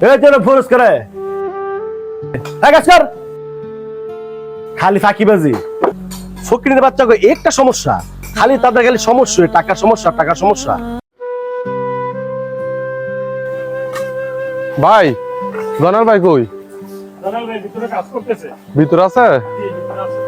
এই যে ফোর্স করে খালি ফাঁকিবাজি ফকিরের বাচ্চা একটা সমস্যা, খালি তাদের খালি সমস্যা, টাকার সমস্যা, টাকার সমস্যা। ভাই জনাল ভাই কই? জানাল ভাই ভিতরে কাজ করতেছে। ভিতরে আছে? জি, ভিতরে আছে।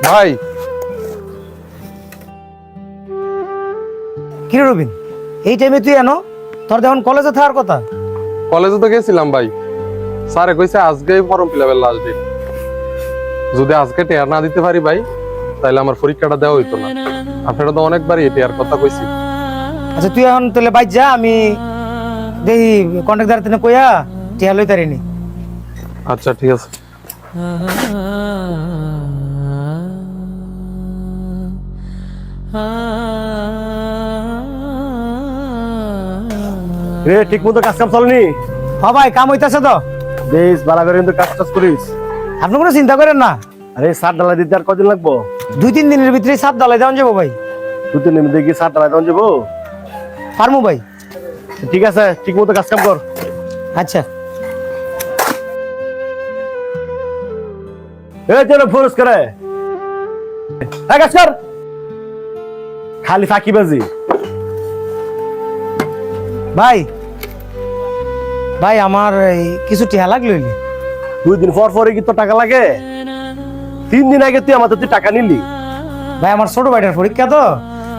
ভাই কি রে রবিন, এই টাইমে তুই এনো? তোর যখন কলেজে থাকার কথা। কলেজে তো গেছিলাম ভাই, স্যারে কইছে আজকে ফর্ম ফিলাপের লাস্ট ডেট। যদি আজকে টেয়ার না দিতে পারি ভাই, তাহলে আমার পরীক্ষাটা দেওয়া হইতো না। আপনারা তো অনেকবারই টেয়ার কথা কইছি। আচ্ছা তুই এখন তাহলে বাইর যা, আমি দেখি কন্ট্রাক্টর তেনে কইয়া টিয়া লই তারিনি। আচ্ছা ঠিক আছে। রে ঠিক মতো কাজ কাম চলেনি? হ ভাই, কাম হইতাছে তো। বেশ ভালো করে কিন্তু কাজ টাজ করিস। আপনি কোনো চিন্তা করেন না, আরে সার ডালা দিতে আর কদিন লাগবো? 2-3 দিনের ভিতরে সাত ডালাই দেওয়া যাবো ভাই। দুদিন দেখি সার ডালা দেওয়া যাবো। পারমু ভাই। ঠিক আছে, ঠিক মতো কাজ কাম কর। আচ্ছা এই যে ফোর্স করে খালি ফাঁকিবাজি। ভাই, ভাই আমার এই কিছু টিয়া লাগলো। 2 দিন পর পরে কি তো টাকা লাগে? 3 দিন আগে তুই আমাদের টাকা নিলি। ভাই আমার ছোট ভাইটার পরীক্ষা তো,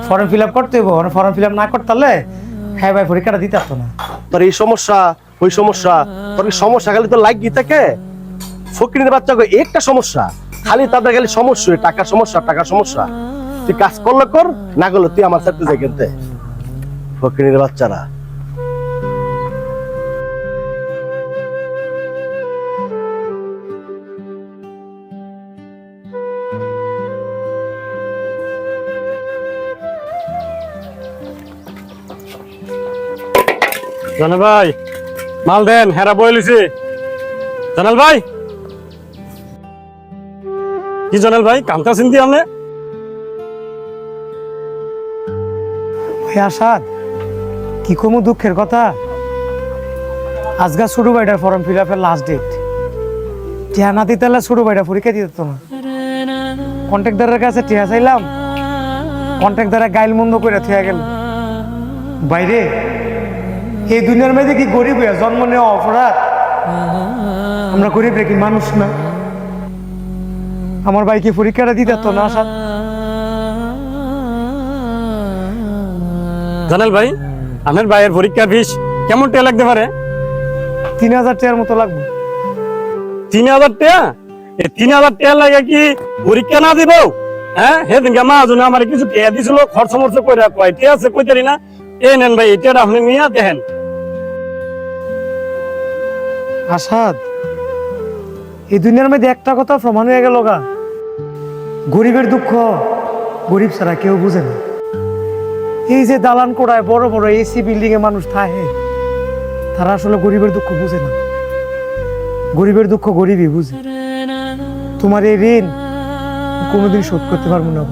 ফর্ম ফিল আপ করতে হইব। ফর্ম ফিল আপ না করতে পারলে হ্যাঁ ভাই পরীক্ষাটা দিতে পারতো না। তোর এই সমস্যা, ওই সমস্যা, তোর এই সমস্যা খালি তো লাগি থাকে। ফকিরের বাচ্চা একটা সমস্যা, খালি তাদের খালি সমস্যা, টাকার সমস্যা, টাকার সমস্যা। তুই কাজ করলে কর, না করলে তুই আমার সাথে যাই কিনতে। ফকিরের বাচ্চারা জানাল ভাই মাল দেন, হেরা বই লিছি। জানাল ভাই, কি জানাল ভাই কামটা চিন্তি আমনে? ভাই আসাদ, কি কমু দুঃখের কথা। আজকে ছোট ভাইটার ফর্ম ফিল আপের লাস্ট ডেট। টিয়া না দিতে হলে ছোট ভাইটা পরীক্ষা দিতে তো না। কন্ট্রাক্টরের কাছে টিয়া চাইলাম, কন্ট্রাক্টরে গাইল মন্দ করে থিয়া গেল। বাইরে এই দুনিয়ার মধ্যে কি গরিব হয়ে জন্ম নেওয়া অপরাধ? আমরা গরিব রে কি মানুষ না? আমার ভাইকে পরীক্ষাটা দিতে তো না। আসাদ জানাল ভাই, আপনার ভাইয়ের পরীক্ষার ফিস কেমন টাকা লাগতে পারে? 3000 টাকার মতো লাগবে। 3000 টাকা? এই 3000 টাকা লাগে কি পরীক্ষা না দিব? হ্যাঁ, সেদিন মা জন্য আমার কিছু টাকা দিছিল, খরচ মরচ করে কয় ঠিক আছে কইতারি না। এই নেন ভাই, এটা আপনি নিয়ে দেখেন। আসাদ, এই দুনিয়ার মধ্যে একটা কথা প্রমাণ হয়ে গেল গা, গরিবের দুঃখ গরিব ছাড়া কেউ বুঝে না। এই যে দালান কোড়ায় বড় বড় এসি বিল্ডিং এ মানুষ থাকে, তারা আসলে গরিবের দুঃখ বুঝে না। গরিবের দুঃখ গরিবই বুঝে। তোমার এই ঋণ কোনোদিন শোধ করতে পারবো না।